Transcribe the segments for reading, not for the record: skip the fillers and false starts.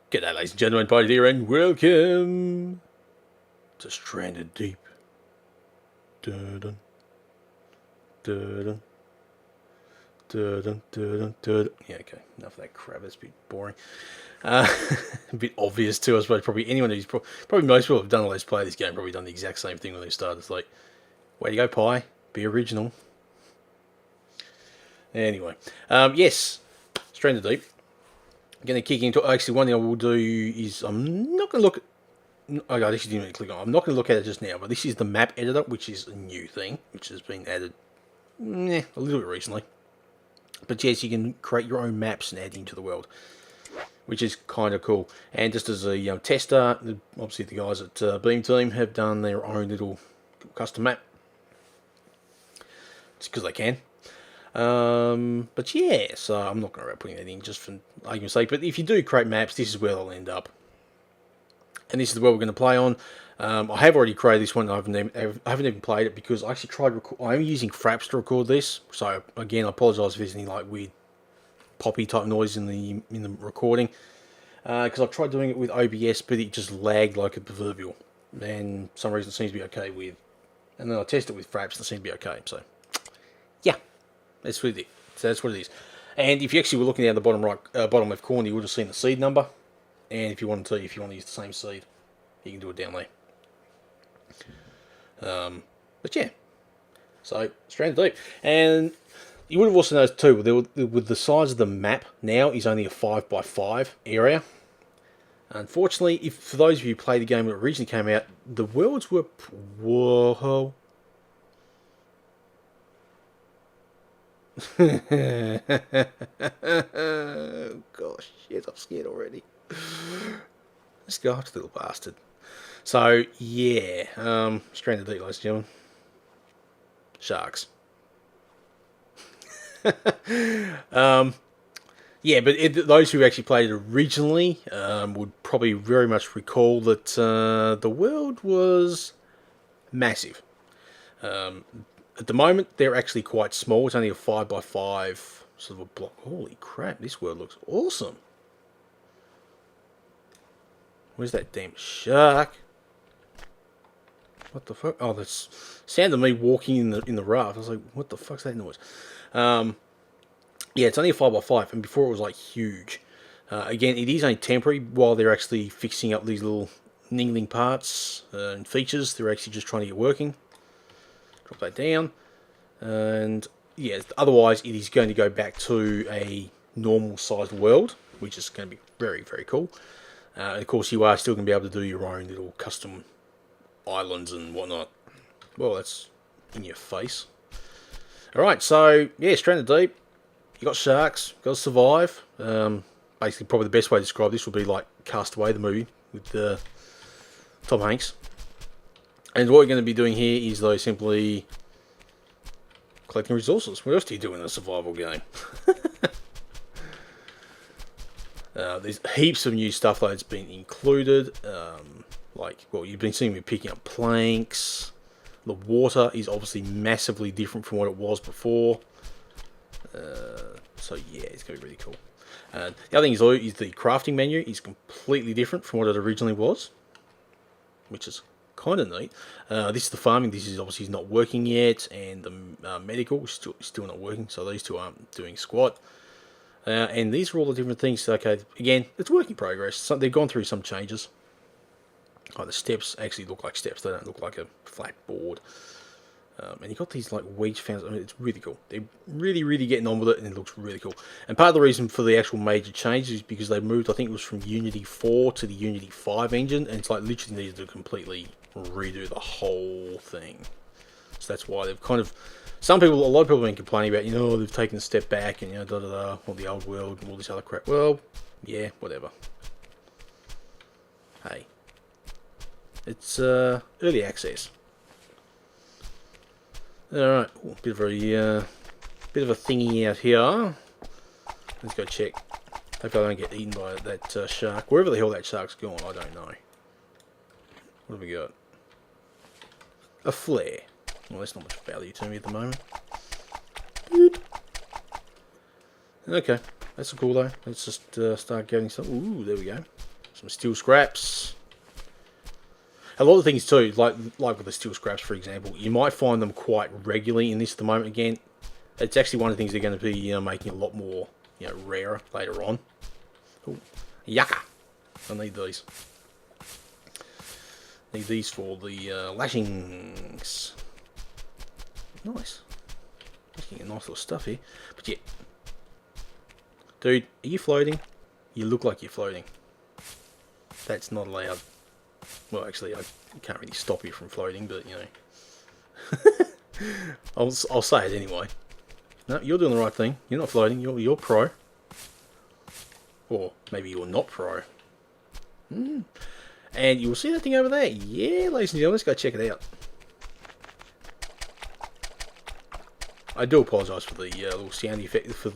G'day, ladies and gentlemen, Party here, and welcome to Stranded Deep. Dun-dun, dun-dun, dun-dun, dun-dun, dun-dun. Yeah, okay, enough of that crap. That's a bit boring. A bit obvious too, I suppose. Probably anyone who's probably most people have done a Let's Play this game probably done the exact same thing when they started. It's like, way to go, Pie. Be original. Anyway, yes, Stranded Deep. I'm going to kick into. Actually, one thing I will do is I'm not going to look at. Okay, this didn't even click on. I'm not going to look at it just now, but this is the map editor, which is a new thing, which has been added a little bit recently. But yes, you can create your own maps and add into the world, which is kind of cool. And just as a tester, obviously the guys at Beam Team have done their own little custom map, just because they can. But yeah, so I'm not going to putting that in just for argument's sake. But if you do create maps, this is where they'll end up. And this is where we're going to play on. I have already created this one. I haven't even played it because I actually tried. I'm using Fraps to record this. So again, I apologise if there's any like weird poppy type noise in the recording. Because I've tried doing it with OBS, but it just lagged like a proverbial. And for some reason it seems to be okay with. And then I tested it with Fraps and it seemed to be okay. So yeah. That's what it is. So that's what it is. And if you actually were looking down the bottom right, bottom left corner, you would have seen the seed number. And if you want to use the same seed, you can do it down there. But yeah, so Stranded Deep, and you would have also noticed too, with the size of the map now is only a 5x5 area. Unfortunately, if for those of you who played the game when it originally came out, the worlds were whoa. Oh, gosh, shit, I'm scared already. Let's go after the little bastard. So, yeah, Stranded Deep, ladies and gentlemen. Sharks. Yeah, but those who actually played it originally would probably very much recall that the world was massive. At the moment, they're actually quite small. It's only a 5x5 sort of a block. Holy crap, this world looks awesome. Where's that damn shark? What the fuck? Oh, that's sound of me walking in the raft. I was like, what the fuck's that noise? Yeah, it's only a 5x5, and before it was like huge. Again, it is only temporary while they're actually fixing up these little niggling parts and features. They're actually just trying to get working. Drop that down, and yeah, otherwise it is going to go back to a normal sized world, which is going to be very, very cool. And of course, you are still going to be able to do your own little custom islands and whatnot. Well, that's in your face. Alright, so yeah, Stranded Deep. You got sharks, got to survive. Basically, probably the best way to describe this would be like Castaway, the movie with Tom Hanks. And what we're going to be doing here is, though, simply collecting resources. What else do you do in a survival game? There's heaps of new stuff that's been included. Like, well, you've been seeing me picking up planks. The water is obviously massively different from what it was before. So, yeah, it's going to be really cool. The other thing is the crafting menu is completely different from what it originally was, which is kind of neat. This is the farming. This is obviously not working yet, and the medical is still not working. So these two aren't doing squat. And these are all the different things. Okay, again, it's work in progress. So they've gone through some changes. Like the steps actually look like steps. They don't look like a flat board. And you've got these like weed fans. I mean, it's really cool. They're really, really getting on with it, and it looks really cool. And part of the reason for the actual major changes is because they moved, I think it was from Unity 4 to the Unity 5 engine, and it's like literally needed to completely redo the whole thing. So that's why they've kind of, a lot of people have been complaining about, they've taken a step back and, all the old world and all this other crap. Well, yeah, whatever. Hey. It's early access. Alright, bit of a thingy out here. Let's go check. Hopefully I don't get eaten by that shark. Wherever the hell that shark's gone, I don't know. What have we got? A flare. Well, that's not much value to me at the moment. Boop. Okay, that's cool though. Let's just start getting some. Ooh, there we go. Some steel scraps. A lot of things too, like with the steel scraps, for example, you might find them quite regularly in this at the moment. Again, it's actually one of the things they're going to be making a lot more, rarer later on. Ooh, yucca! I need these. Need these for the lashings. Nice. Making a nice little stuff here. But yeah. Dude, are you floating? You look like you're floating. That's not allowed. Well, actually, I can't really stop you from floating, but, I'll say it anyway. No, you're doing the right thing. You're not floating. You're pro. Or maybe you're not pro. And you'll see that thing over there. Yeah, ladies and gentlemen, let's go check it out. I do apologise for the little sound effect for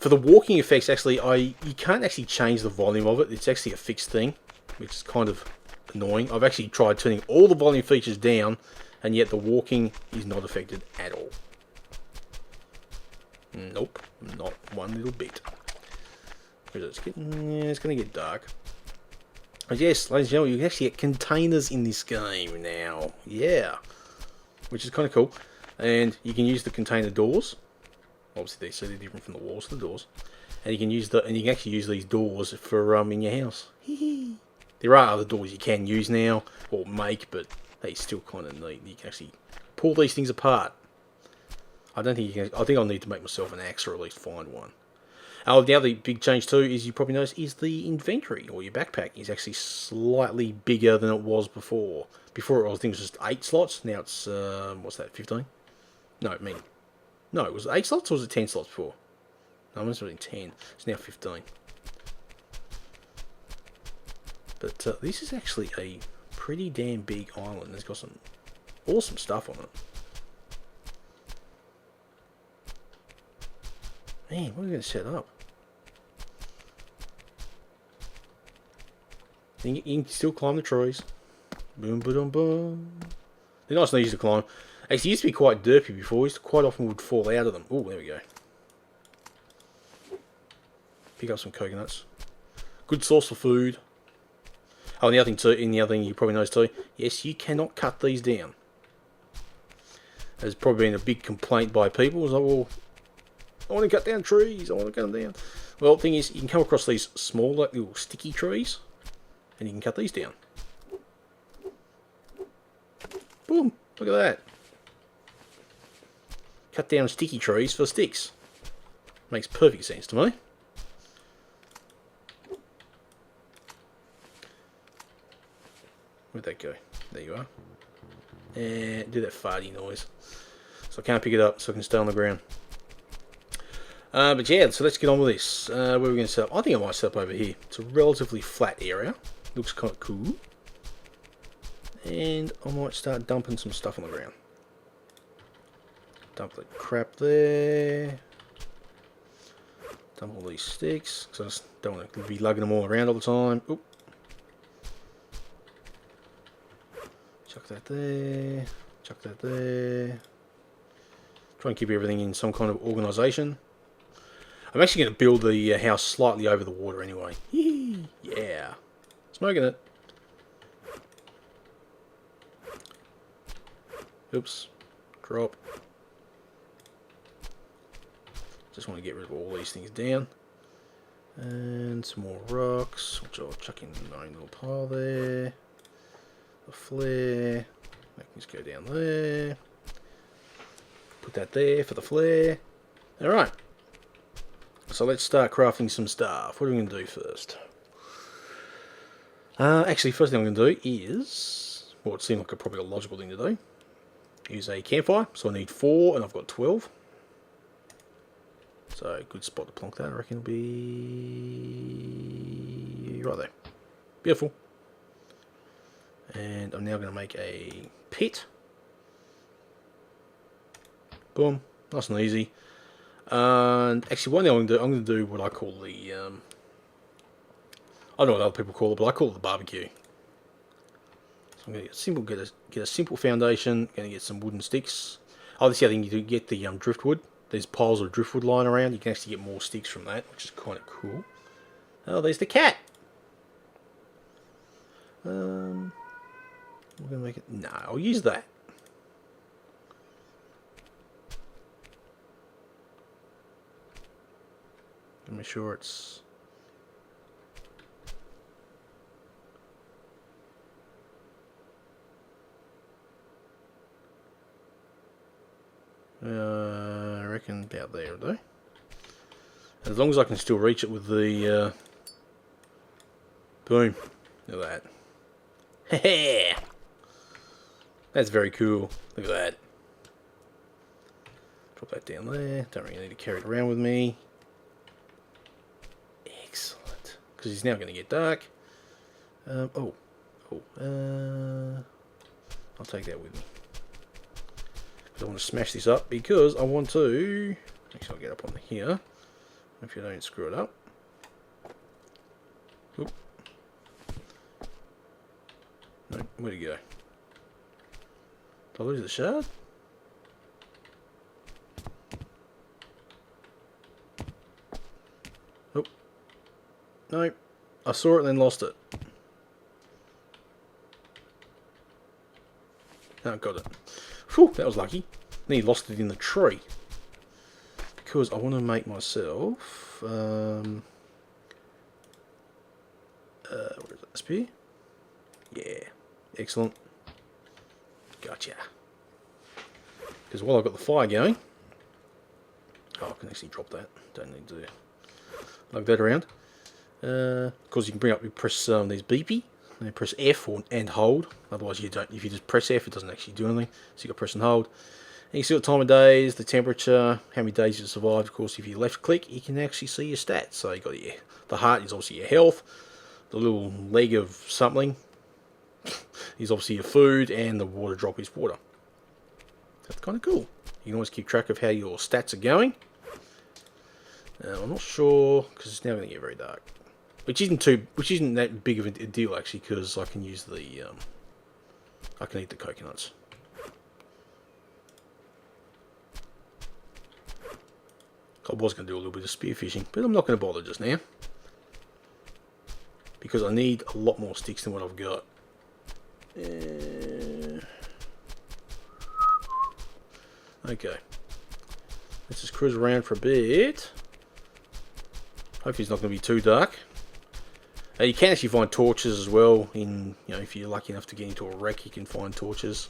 the walking effects. Actually, you can't actually change the volume of it. It's actually a fixed thing, which is kind of annoying. I've actually tried turning all the volume features down, and yet the walking is not affected at all. Nope, not one little bit. It's going to get dark. But yes, ladies and gentlemen, you can actually get containers in this game now. Yeah, which is kind of cool. And you can use the container doors. Obviously, they're different from the walls to the doors. And you can actually use these doors for in your house. There are other doors you can use now or make, but they still kind of neat. You can actually pull these things apart. I think I'll need to make myself an axe or at least find one. The other big change too is you probably noticed is the inventory or your backpack is actually slightly bigger than it was before. Before I think it was just 8 slots. Now it's what's that? 15? No, it was 8 slots or was it 10 slots before? No, it must have been 10. It's now 15. But this is actually a pretty damn big island. It's got some awesome stuff on it. Man, what are we going to set up? You can still climb the trees. Boom, boom, boom. They're nice and easy to climb. Actually, it used to be quite derpy before. Quite often would fall out of them. Oh, there we go. Pick up some coconuts. Good source for food. Oh, and the other thing you probably noticed too. Yes, you cannot cut these down. There's probably been a big complaint by people. It's like, well, I want to cut down trees. I want to cut them down. Well, the thing is, you can come across these small, like little sticky trees, and you can cut these down. Boom! Look at that. Cut down sticky trees for sticks. Makes perfect sense to me. Where'd that go? There you are. And do that farty noise. So I can't pick it up, so I can stay on the ground. But yeah, so let's get on with this. Where are we going to set up? I think I might set up over here. It's a relatively flat area. Looks kind of cool. And I might start dumping some stuff on the ground. Dump the crap there. Dump all these sticks, because I just don't want to be lugging them all around all the time. Oop. Chuck that there. Chuck that there. Try and keep everything in some kind of organisation. I'm actually going to build the house slightly over the water anyway. Yee, yeah. Smoking it. Oops. Drop. Just want to get rid of all these things down. And some more rocks, which I'll chuck in my own little pile there. The flare. That can just go down there. Put that there for the flare. Alright. So let's start crafting some stuff. What are we going to do first? Actually, first thing I'm going to do is, well, it seemed like probably a logical thing to do, is a campfire. So I need 4 and I've got 12. So a good spot to plonk that, I reckon, will be right there. Beautiful. And I'm now going to make a pit. Boom. Nice and easy. And actually, one thing I'm going to do what I call the, I don't know what other people call it, but I call it the barbecue. So I'm going to get a simple foundation. Going to get some wooden sticks. Oh, this is the other thing, you do get the driftwood. There's piles of driftwood lying around. You can actually get more sticks from that, which is kind of cool. Oh, there's the cat. No, I'll use that. Make sure it's... I reckon about there, though. As long as I can still reach it with the... boom. Look at that. That's very cool. Look at that. Drop that down there. Don't really need to carry it around with me. Excellent. Because he's now going to get dark. I'll take that with me. I want to smash this up because I want to... Actually, I'll get up on here. If you don't screw it up. Oop. No, where'd he go? Did I lose the shard? Oh. No. I saw it and then lost it. No, got it. Whew, that was lucky. Then he lost it in the tree. Because I want to make myself... where is that? Spear? Yeah. Excellent. Gotcha. Because while I've got the fire going... Oh, I can actually drop that. Don't need to lug that around. Because you can bring up, you press these beepy. And you press F and hold. Otherwise you don't. If you just press F, it doesn't actually do anything. So you got to press and hold. And you see what time of day is, the temperature, how many days you survived. Of course, if you left click, you can actually see your stats. So you got the heart is obviously your health. The little leg of something is obviously your food, and the water drop is water. That's kind of cool. You can always keep track of how your stats are going. I'm not sure because it's now going to get very dark. Which isn't that big of a deal actually, because I can use the I can eat the coconuts. I was going to do a little bit of spearfishing, but I'm not going to bother just now because I need a lot more sticks than what I've got. Okay, let's just cruise around for a bit. Hopefully it's not going to be too dark. You can actually find torches as well. In if you're lucky enough to get into a wreck, you can find torches.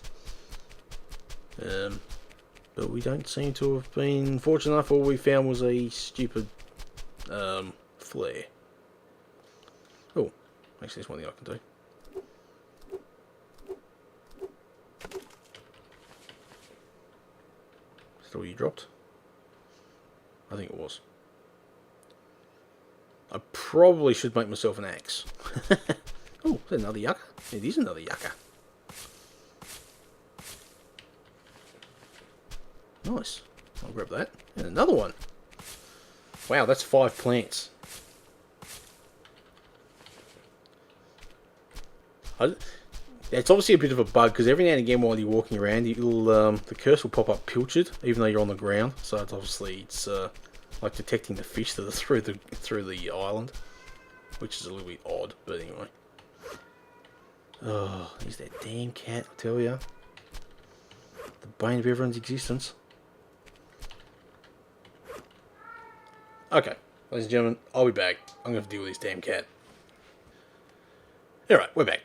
But we don't seem to have been fortunate enough. All we found was a stupid flare. Oh, actually, there's one thing I can do. Is that all you dropped? I think it was. I probably should make myself an axe. Oh, is that another yucca? It is another yucca. Nice. I'll grab that. And another one. Wow, that's 5 plants. It's obviously a bit of a bug because every now and again while you're walking around, the curse will pop up pilchard, even though you're on the ground. So it's like detecting the fish that are through the island, which is a little bit odd, but anyway. Oh, there's that damn cat, I tell ya. The bane of everyone's existence. Okay, ladies and gentlemen, I'll be back. I'm going to have to deal with this damn cat. Alright, we're back.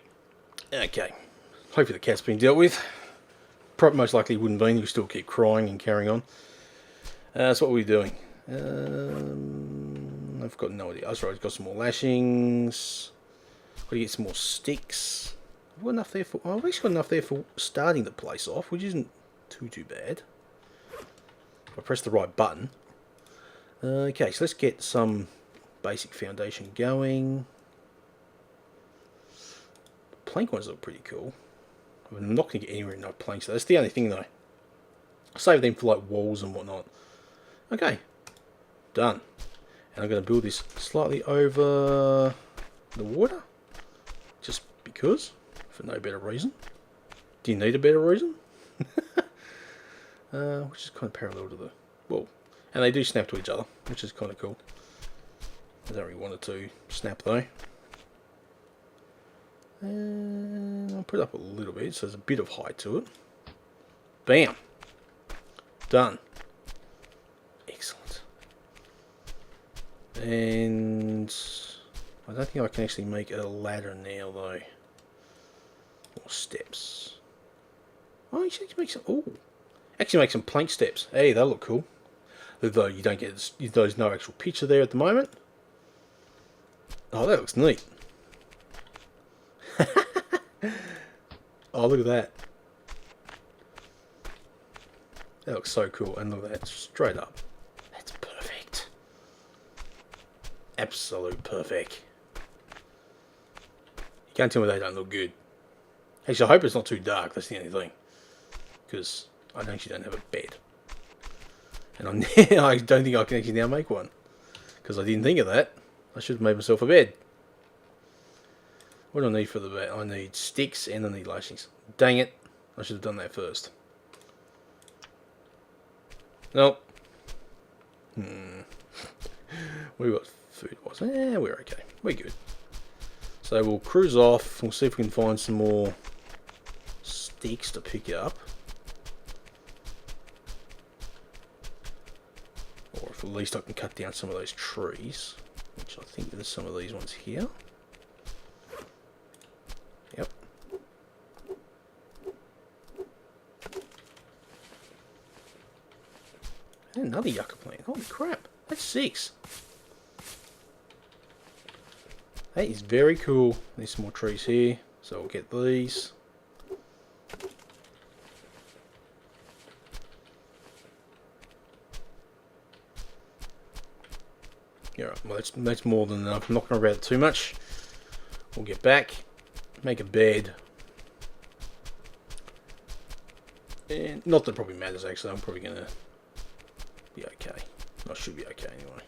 Okay, hopefully the cat's been dealt with. Probably most likely wouldn't be, you still keep crying and carrying on. So what are we doing? I've got no idea. Oh, sorry, I've got some more lashings. Got to get some more sticks. I've got enough there for. I've actually got enough there for starting the place off, which isn't too bad. If I press the right button. Okay, so let's get some basic foundation going. The plank ones look pretty cool. I'm not going to get anywhere in no planks. That's the only thing though. I'll save them for like walls and whatnot. Okay. Done. And I'm going to build this slightly over the water. Just because. For no better reason. Do you need a better reason? Which is kind of parallel to the wall. And they do snap to each other, which is kind of cool. I don't really want it to snap though. And I'll put it up a little bit so there's a bit of height to it. Bam. Done. Excellent. And I don't think I can actually make a ladder now though. Or steps. Oh, you should make some. Oh, actually make some plank steps. Hey, they look cool. Although you don't get, there's no actual picture there at the moment. Oh, that looks neat. Oh, look at that. That looks so cool. And look at that, straight up. That's perfect. Absolute perfect. You can't tell me they don't look good. Actually, I hope it's not too dark. That's the only thing. Because I actually don't have a bed. And I don't think I can actually now make one. Because I didn't think of that. I should have made myself a bed. What do I need for the bed? I need sticks and I need lashings. Dang it. I should have done that first. Nope. We got food wise. We're okay. We're good. So we'll cruise off. We'll see if we can find some more sticks to pick up. Or if at least I can cut down some of those trees. Which I think there's some of these ones here. Yep. And another yucca plant. Holy crap. That's 6. That is very cool. There's some more trees here. So I'll get these. Yeah, well, that's more than enough. I'm not going to about it too much. We'll get back, make a bed, and not that it probably matters actually. I'm probably going to be okay. I should be okay anyway.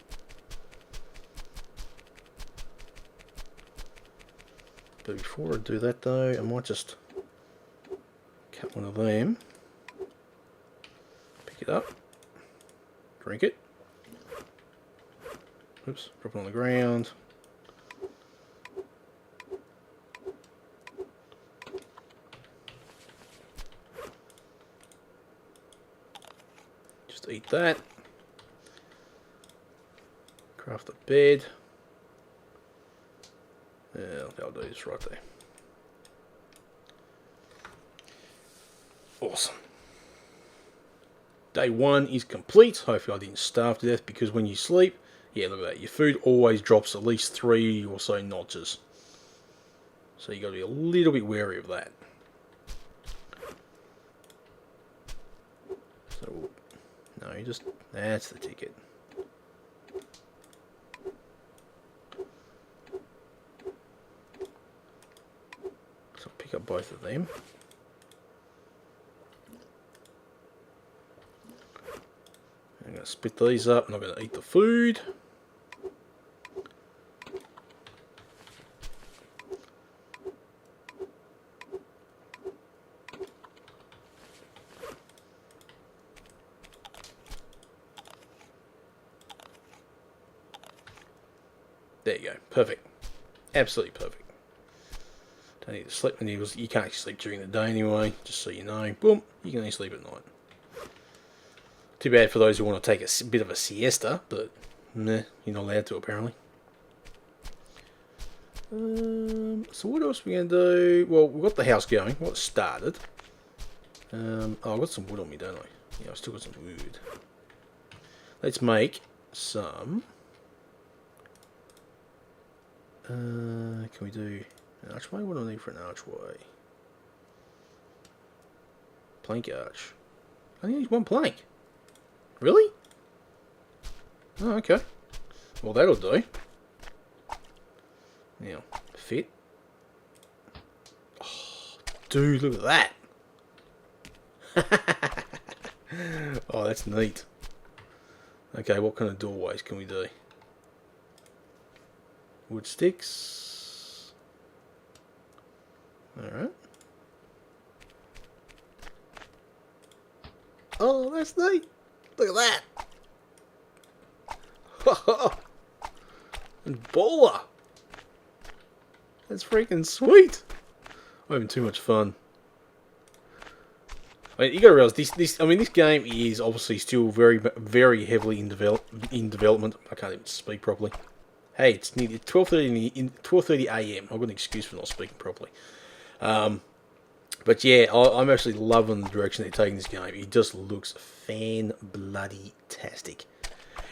But before I do that though, I might just cut one of them, pick it up, drink it. Oops, drop it on the ground. Just eat that. Craft a bed. Yeah, that'll do this right there. Awesome. Day 1 is complete. Hopefully I didn't starve to death because when you sleep, yeah, look at that. Your food always drops at least 3 or so notches. So you got to be a little bit wary of that. So, no, you just, that's the ticket. So I'll pick up both of them. I'm going to split these up. I'm not going to eat the food. There you go. Perfect. Absolutely perfect. Don't need to sleep. You can't actually sleep during the day anyway, just so you know. Boom. You can only sleep at night. Too bad for those who want to take a bit of a siesta, but nah, you're not allowed to apparently. So what else are we going to do? Well, we've got the house going. Well, it started. Oh, I've got some wood on me, don't I? Yeah, I've still got some wood. Let's make some... can we do an archway? What do I need for an archway? Plank arch. I only need one plank. Really? Oh, okay. Well, that'll do. Now, fit. Oh, dude, look at that. Oh, that's neat. Okay, what kind of doorways can we do? Wood sticks. Alright. Oh, that's neat. Look at that. And baller. That's freaking sweet. I'm having too much fun. I mean, you got to realize this game is obviously still very heavily in development. I can't even speak properly. Hey, it's nearly 12:30 a.m. I've got an excuse for not speaking properly. But yeah, I'm actually loving the direction they're taking this game. It just looks fan-bloody-tastic.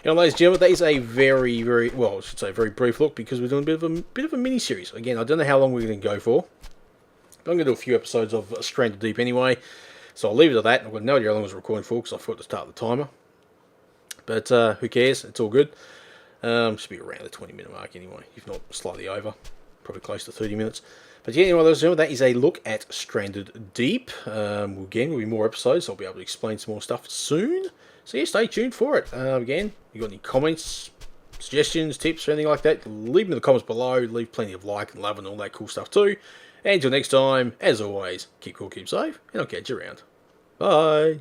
Now, ladies and gentlemen, that is a very, well, I should say very brief look, because we're doing a bit of a mini-series. Again, I don't know how long we're going to go for, but I'm going to do a few episodes of Stranded Deep anyway. So I'll leave it at that. I've got no idea how long I was recording for, because I forgot to start the timer. But who cares? It's all good. Should be around the 20-minute mark anyway, if not slightly over. Probably close to 30 minutes. But yeah, anyway, ladies and gentlemen, that is a look at Stranded Deep. Again, there'll be more episodes, so I'll be able to explain some more stuff soon. So yeah, stay tuned for it. Again, if you've got any comments, suggestions, tips, or anything like that, leave them in the comments below. Leave plenty of like and love and all that cool stuff too. And until next time, as always, keep cool, keep safe, and I'll catch you around. Bye.